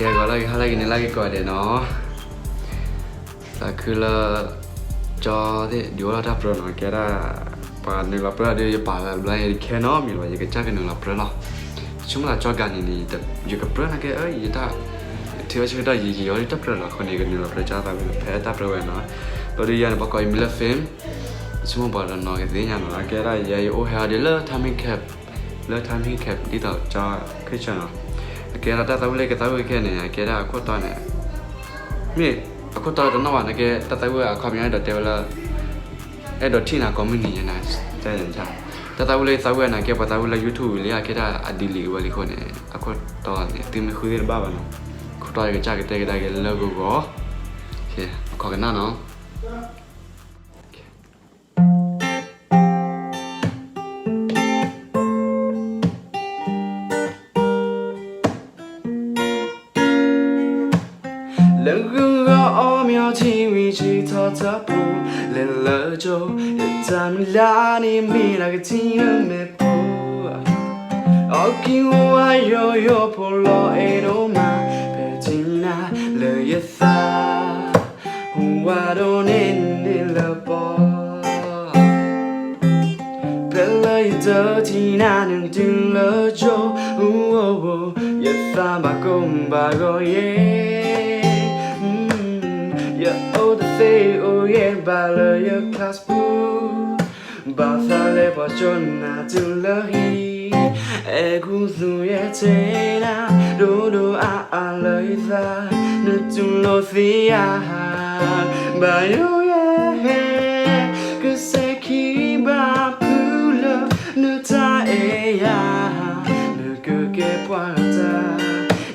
แกก็ไล่หาอะไรกินไล่ก่อนเดี๋ยวเนาะแต่คือละจอที่เดี๋ยวเราทับเราเนาะแกได้ป่านหนึ่งเราเปล่าเดี๋ยวจะป่าแบบไรแค่น้อมีหรอยังก็จ้ากันหนึ่งเราเปล่าเนาะช่วงเราจอกันนี่แต่อยู่กับเปล่านะแกยี่ตาเที่ยวชื่อได้ยี่ย้อนทับเราคนนี้กันหนึ่งเราเปล่าจ้าแต่แพ้ทับเราเนาะตอนนี้ยันบอกก็มีเลือดเฟมช่วงบอกเราเนาะแกที่ยันเนาะแกได้ยัยโอ้เฮาเดี๋ยวเลิกทำให้แคบเลิกทำให้แคบที่ต่อจอขึ้นเนาะแกเราตัดตัวเล็กตัดตัวแค่เนี่ยแกได้ขั้วตอนเนี่ยมีขั้วตอนตอนนั้นว่าแกตัดตัวความยังไงเดี๋ยวเดี๋ยวละดอทที่น่ะก็ไม่หนีนะใจเย็นๆตัดตัวเล็กตัดตัวน่ะแกพอตัดตัวเล็ก YouTube เลยแกได้อดีลีวันนี้คนเนี่ยขั้วตอนเนี่ยตีมคุยกันบ้างเนาะขั้วตอนก็จ้าก็ได้แกเลิกก็โอเคขอกันหน้าเนาะแล้วก็อ้อมยอที่วิจิตรทับปูเล่นเล่โจยจำลานี่มีนักที่ยังไม่พูออกกินว่าโยโย่พอลอเอโดมาเป็นที่น่าเลยยตาหัวโดนเอ็นดิลบอเป็นเลยเจอที่น่าหนึ่งถึงเลยโจยตาบากงบากเยOh, the day, oh yeah, bala your class boo. Bathale bajona to lahi. Egu ye tena, do a laitha. Nutum lo thea. Bayo yeah, kuseki ba pula. Nuta eya, nukuke puata.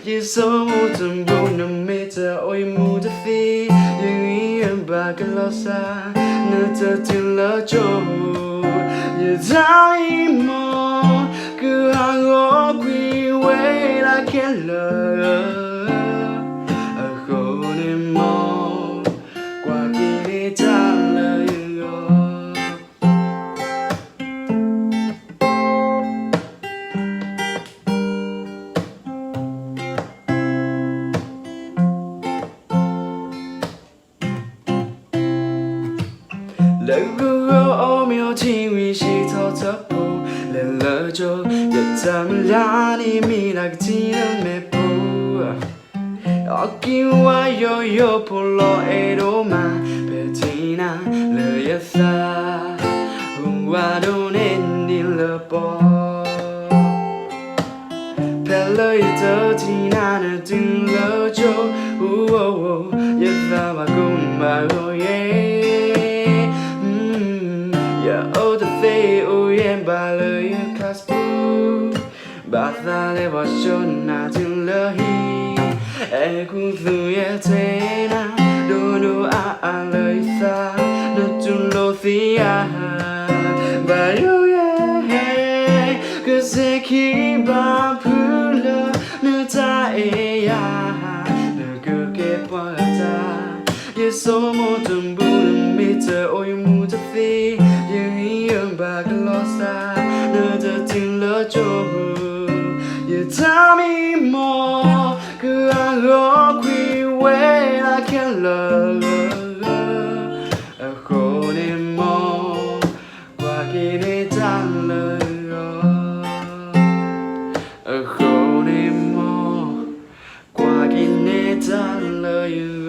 Yeso mutum guna meta, oi muda thi. Bagalosa, nuta tila jo. You die more, ku hango kui we la kela. A hone mo, kwa kini tala yo.แล้วก็อ้อมยอที่วิชิตรทับปูเล่นเล่โจยจำลานี่มีนักที่นั่งไม่พูออกกินว่าโยโย่พอลอเอโดมาเป็นที่น่าเลยตาหัวโดนเอ็นดิลบอเป็นเลยเจอที่น่าหนึ่งถึงเลยโจยตาบากงบากเยOh, the day, oh yeah, bala your class boo. Bathale bajona to lahi. Egu ye tena, do a laitha. Nutum lo thea. Bayo yeah, kuseki ba pula. Nuta eya, nukuke puata. Yeso mutum bulum mita oi muta thi. Bagalosa, nuta tila jo. You tell me more, ku hango kui we la kela. A hone mo, kwa kini tala yo. A hone mo, kwa kini tala yo.